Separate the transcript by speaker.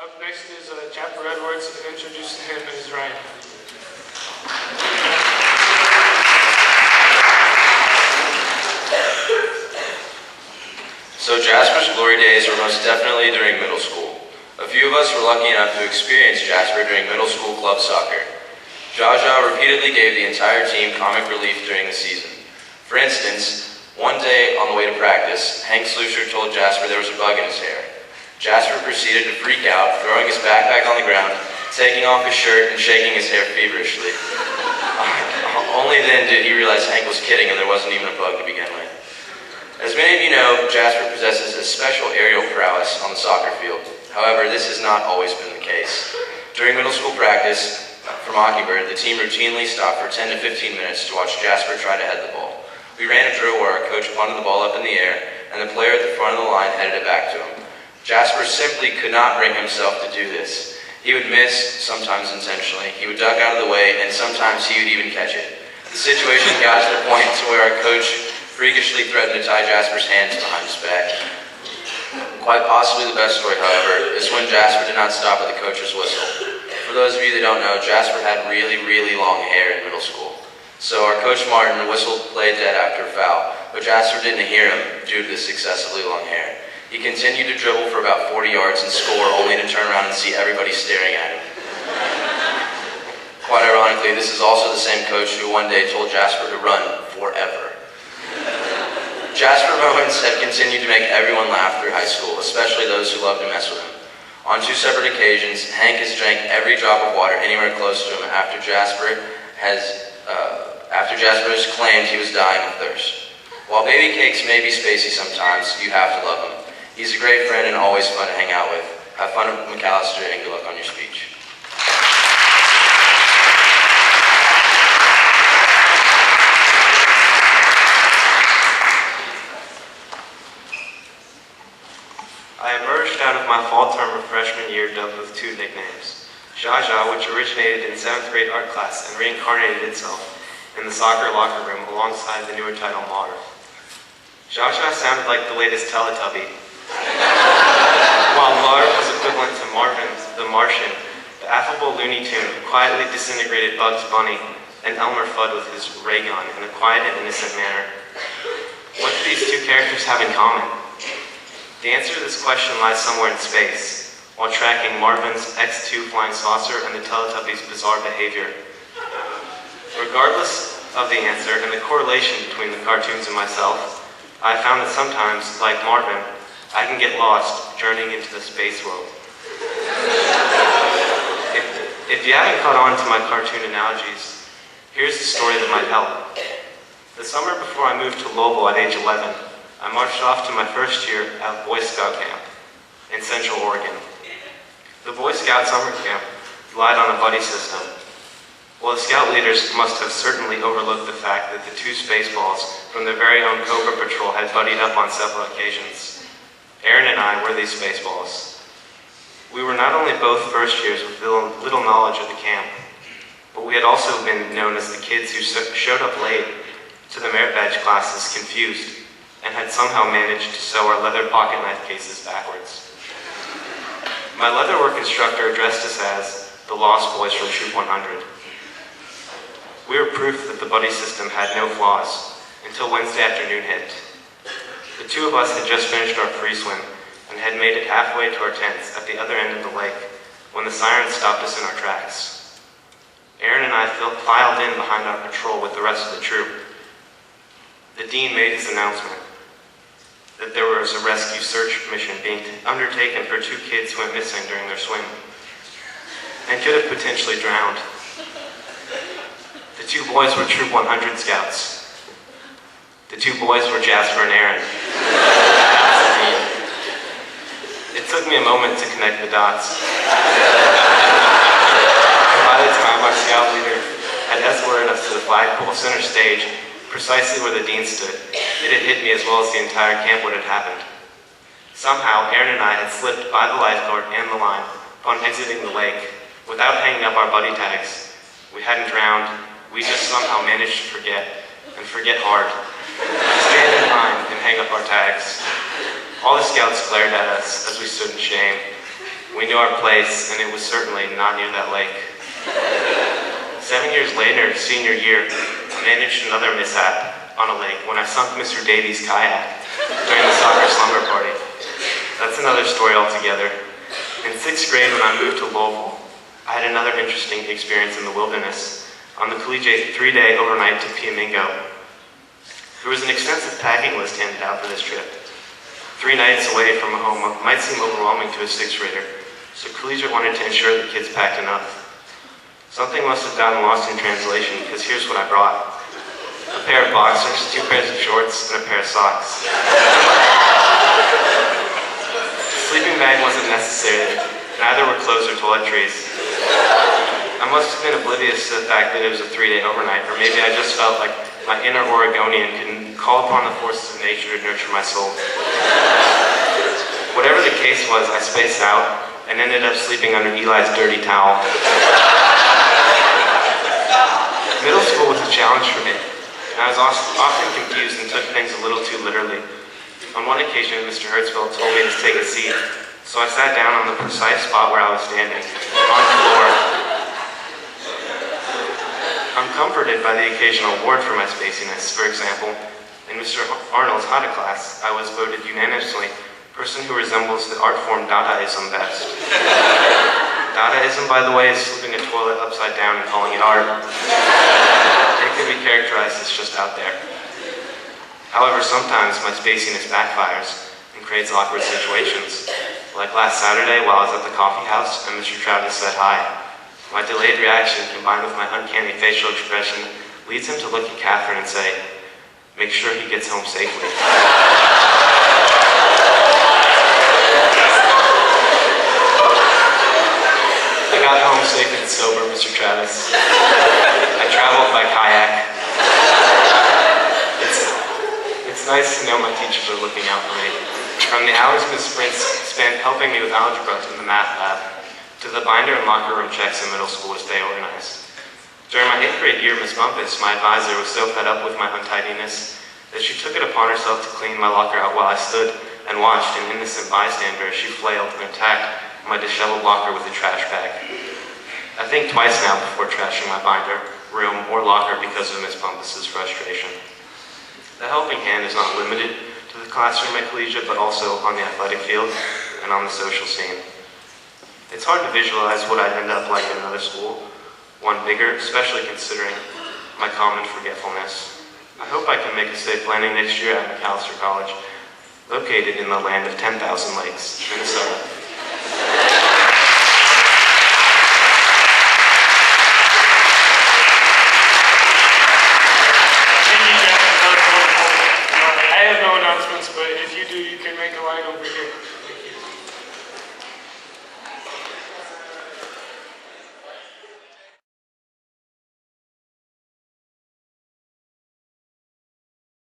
Speaker 1: Up next is Jasper Edwards, and introducing him is Ryan.
Speaker 2: So Jasper's glory days were most definitely during middle school. A few of us were lucky enough to experience Jasper during middle school club soccer. Jaja repeatedly gave the entire team comic relief during the season. For instance, one day on the way to practice, Hank Slusher told Jasper there was a bug in his hair. Jasper proceeded to freak out, throwing his backpack on the ground, taking off his shirt, and shaking his hair feverishly. Only then did he realize Hank was kidding and there wasn't even a bug to begin with. As many of you know, Jasper possesses a special aerial prowess on the soccer field. However, this has not always been the case. During middle school practice for Mockingbird, the team routinely stopped for 10 to 15 minutes to watch Jasper try to head the ball. We ran a drill where our coach punted the ball up in the air, and the player at the front of the line headed it back to him. Jasper simply could not bring himself to do this. He would miss, sometimes intentionally. He would duck out of the way, and sometimes he would even catch it. The situation got to the point to where our coach freakishly threatened to tie Jasper's hands behind his back. Quite possibly the best story, however, is when Jasper did not stop at the coach's whistle. For those of you that don't know, Jasper had really, really long hair in middle school. So our coach Martin whistled play dead after a foul, but Jasper didn't hear him due to this excessively long hair. He continued to dribble for about 40 yards and score, only to turn around and see everybody staring at him. Quite ironically, this is also the same coach who one day told Jasper to run forever. Jasper moments have continued to make everyone laugh through high school, especially those who love to mess with him. On two separate occasions, Hank has drank every drop of water anywhere close to him after Jasper has claimed he was dying of thirst. While baby cakes may be spacey sometimes, you have to love him. He's a great friend and always fun to hang out with. Have fun at McAllister and good luck on your speech.
Speaker 3: I emerged out of my fall term of freshman year dubbed with two nicknames. Jaja, which originated in 7th grade art class and reincarnated itself in the soccer locker room alongside the newer title Mar. Jaja sounded like the latest Teletubby, while Mar was equivalent to Marvin's The Martian, the affable Looney Tune who quietly disintegrated Bugs Bunny and Elmer Fudd with his ray gun in a quiet and innocent manner. What do these two characters have in common? The answer to this question lies somewhere in space, while tracking Marvin's X-2 flying saucer and the Teletubbies' bizarre behavior. Regardless of the answer and the correlation between the cartoons and myself, I found that sometimes, like Marvin, I can get lost journeying into the space world. If you haven't caught on to my cartoon analogies, here's the story that might help. The summer before I moved to Louisville at age 11, I marched off to my first year at Boy Scout camp in Central Oregon. The Boy Scout summer camp relied on a buddy system. Well, the Scout leaders must have certainly overlooked the fact that the two Spaceballs from their very own Cobra Patrol had buddied up on several occasions. Aaron and I were these Spaceballs. We were not only both first years with little knowledge of the camp, but we had also been known as the kids who showed up late to the merit badge classes confused and had somehow managed to sew our leather pocket knife cases backwards. My leatherwork instructor addressed us as the Lost Boys from Troop 100. We were proof that the buddy system had no flaws until Wednesday afternoon hit. The two of us had just finished our free swim and had made it halfway to our tents at the other end of the lake when the sirens stopped us in our tracks. Aaron and I filed in behind our patrol with the rest of the troop. The dean made his announcement that there was a rescue search mission being undertaken for two kids who went missing during their swim and could have potentially drowned. The two boys were Troop 100 Scouts. The two boys were Jasper and Aaron. It took me a moment to connect the dots. And by the time our scout leader had escorted us to the flagpole center stage, precisely where the dean stood, it had hit me as well as the entire camp what had happened. Somehow, Aaron and I had slipped by the lifeguard and the line upon exiting the lake. Without hanging up our buddy tags, we hadn't drowned, we just somehow managed to forget, and forget hard. Stand in line and hang up our tags. All the scouts glared at us as we stood in shame. We knew our place, and it was certainly not near that lake. 7 years later, senior year, I managed another mishap on a lake when I sunk Mr. Davies' kayak during the soccer slumber party. That's another story altogether. In 6th grade, when I moved to Louisville, I had another interesting experience in the wilderness on the Collegiate 3-day overnight to Piamingo. There was an extensive packing list handed out for this trip. 3 nights away from home might seem overwhelming to a 6th grader, so Collegiate wanted to ensure the kids packed enough. Something must have gotten lost in translation, because here's what I brought. A pair of boxers, 2 pairs of shorts, and a pair of socks. The sleeping bag wasn't necessary, neither were clothes or toiletries. I must have been oblivious to the fact that it was a 3-day overnight, or maybe I just felt like my inner Oregonian can call upon the forces of nature to nurture my soul. Whatever the case was, I spaced out and ended up sleeping under Eli's dirty towel. Middle school was a challenge for me, and I was often confused and took things a little too literally. On one occasion, Mr. Hertzfeld told me to take a seat, so I sat down on the precise spot where I was standing, on the floor. I'm comforted by the occasional award for my spaciness. For example, in Mr. Arnold's Hada class, I was voted unanimously person who resembles the art form Dadaism best. Dadaism, by the way, is flipping a toilet upside down and calling it art. It can be characterized as just out there. However, sometimes my spaciness backfires and creates awkward situations. Like last Saturday while I was at the coffee house and Mr. Travis said hi. My delayed reaction combined with my uncanny facial expression leads him to look at Catherine and say, "Make sure he gets home safely." I got home safe and sober, Mr. Travis. I traveled by kayak. It's nice to know my teachers are looking out for me. From the hours Ms. Sprint spent helping me with algebra in the math lab, to the binder and locker room checks in middle school to stay organized. During my 8th grade year, Ms. Bumpus, my advisor, was so fed up with my untidiness that she took it upon herself to clean my locker out while I stood and watched an innocent bystander as she flailed and attacked my disheveled locker with a trash bag. I think twice now before trashing my binder, room, or locker because of Ms. Bumpus's frustration. The helping hand is not limited to the classroom at Collegiate, but also on the athletic field and on the social scene. It's hard to visualize what I'd end up like in another school, one bigger, especially considering my common forgetfulness. I hope I can make a safe landing next year at McAllister College, located in the land of 10,000 lakes, Minnesota.